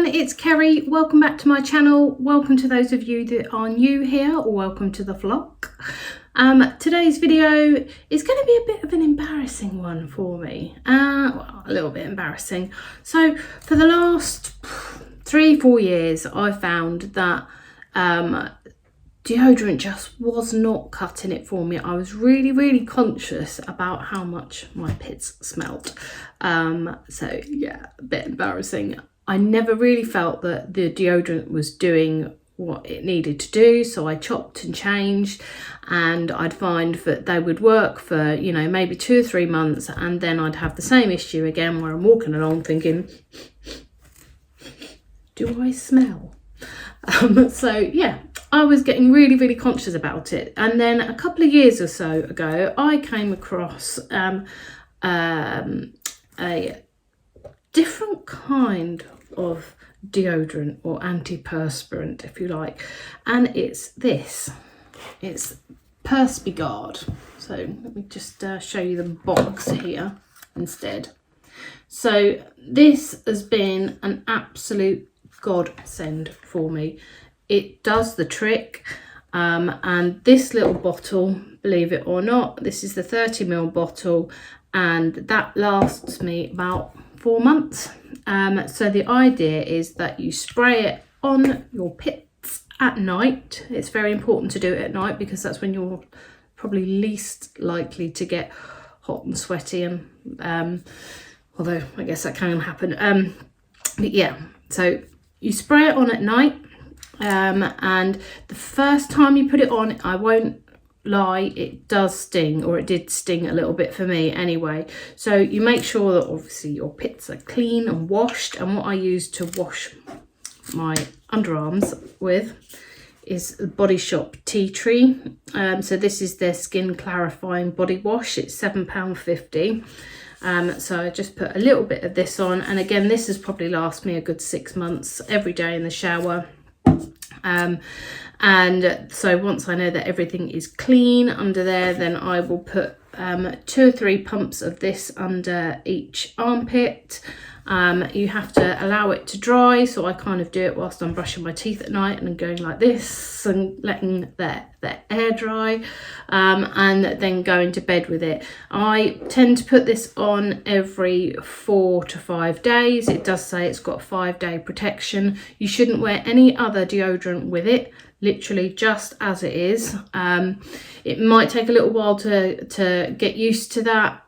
it's Kerry. Welcome back to my channel. Welcome to those of you that are new here, or welcome to the vlog. Today's video is going to be a bit of an embarrassing one for me. Well, a little bit embarrassing. So for the last 3-4 years, I found that deodorant just was not cutting it for me. I was really conscious about how much my pits smelled. So yeah, a bit embarrassing. I never really felt that the deodorant was doing what it needed to do, so I chopped and changed, and I'd find that they would work for, you know, maybe 2 or 3 months, and then I'd have the same issue again where I'm walking along thinking, do I smell? So yeah, I was getting really conscious about it. And then a couple of years or so ago, I came across a different kind of deodorant, or antiperspirant if you like, and it's this. It's Perspi-Guard. So let me just show you the box here instead. So this has been an absolute godsend for me. It does the trick. And this little bottle, believe it or not, this is the 30ml bottle, and that lasts me about 4 months. So the idea is that you spray it on your pits at night. It's very important to do it at night because that's when you're probably least likely to get hot and sweaty, and although I guess that can happen. But yeah, so you spray it on at night, and the first time you put it on, I won't lie, it does sting, or it did sting a little bit for me anyway. So you make sure that obviously your pits are clean and washed, and what I use to wash my underarms with is the Body Shop Tea Tree. So this is their skin clarifying body wash. It's £7.50. So I just put a little bit of this on, and again, this has probably lasted me a good 6 months, every day in the shower. And so once I know that everything is clean under there, then I will put 2 or 3 pumps of this under each armpit. You have to allow it to dry, so I kind of do it whilst I'm brushing my teeth at night, and I'm going like this and letting the air dry, and then going to bed with it. I tend to put this on every 4 to 5 days. It does say it's got 5-day protection. You shouldn't wear any other deodorant with it, literally just as it is. It might take a little while to get used to that,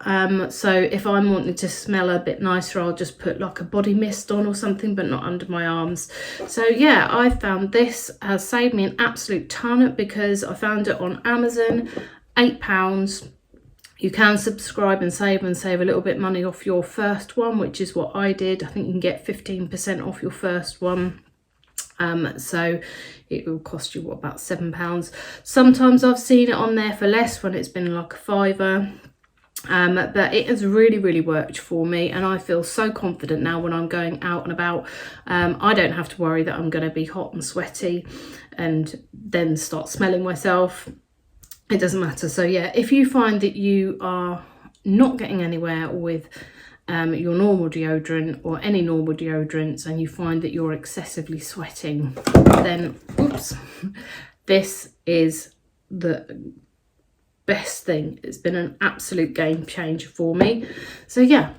so if I'm wanting to smell a bit nicer, I'll just put like a body mist on or something, but not under my arms. So yeah, I found this has saved me an absolute ton because I found it on Amazon, £8. You can subscribe and save a little bit money off your first one, which is what I did. I think you can get 15% off your first one. So it will cost you, what, about £7. Sometimes I've seen it on there for less when it's been like a £5. But it has really worked for me, and I feel so confident now when I'm going out and about. I don't have to worry that I'm going to be hot and sweaty and then start smelling myself. It doesn't matter. So yeah, if you find that you are not getting anywhere with your normal deodorant or any normal deodorants, and you find that you're excessively sweating, then oops, this is the best thing. It's been an absolute game changer for me. So yeah,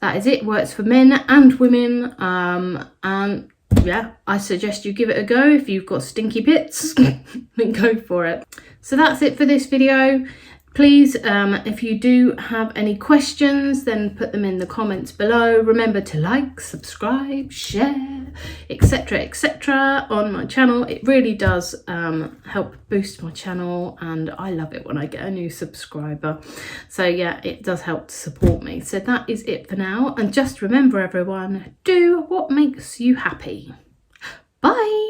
that is it. Works for men and women, and yeah, I suggest you give it a go. If you've got stinky pits, then go for it. So that's it for this video. Please, if you do have any questions, then put them in the comments below. Remember to like, subscribe, share, etc on my channel. It really does help boost my channel, and I love it when I get a new subscriber. So yeah, it does help to support me. So that is it for now, and just remember everyone, do what makes you happy. Bye.